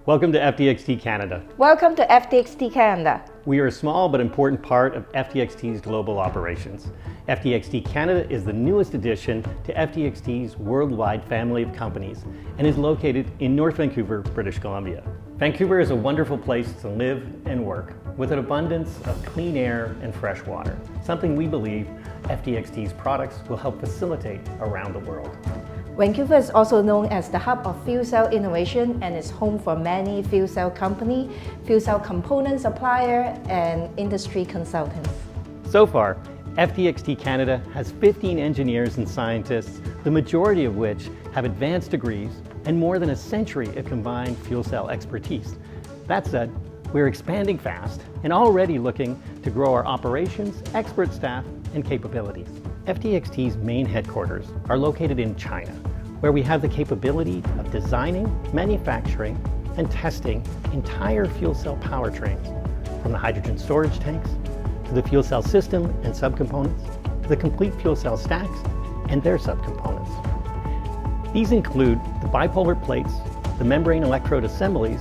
Welcome to FTXT Canada. Welcome to FTXT Canada. We are a small but important part of FTXT's global operations. FTXT Canada is the newest addition to FTXT's worldwide family of companies and is located in North Vancouver, British Columbia. Vancouver is a wonderful place to live and work with an abundance of clean air and fresh water, something we believe FTXT's products will help facilitate around the world. Vancouver is also known as the hub of fuel cell innovation and is home for many fuel cell companies, fuel cell component supplier, and industry consultants. So far, FTXT Canada has 15 engineers and scientists, the majority of which have advanced degrees and more than a century of combined fuel cell expertise. That said, we're expanding fast and already looking to grow our operations, expert staff, and capabilities. FTXT's main headquarters are located in China, where we have the capability of designing, manufacturing, and testing entire fuel cell powertrains, from the hydrogen storage tanks, to the fuel cell system and subcomponents, to the complete fuel cell stacks and their subcomponents. These include the bipolar plates, the membrane electrode assemblies,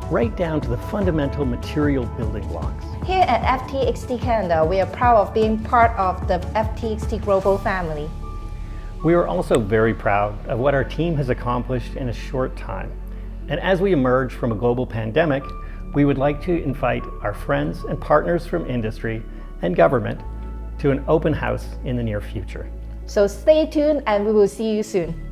right down to the fundamental material building blocks. Here at FTXT Canada, we are proud of being part of the FTXT global family. We are also very proud of what our team has accomplished in a short time. And as we emerge from a global pandemic, we would like to invite our friends and partners from industry and government to an open house in the near future. So stay tuned and we will see you soon.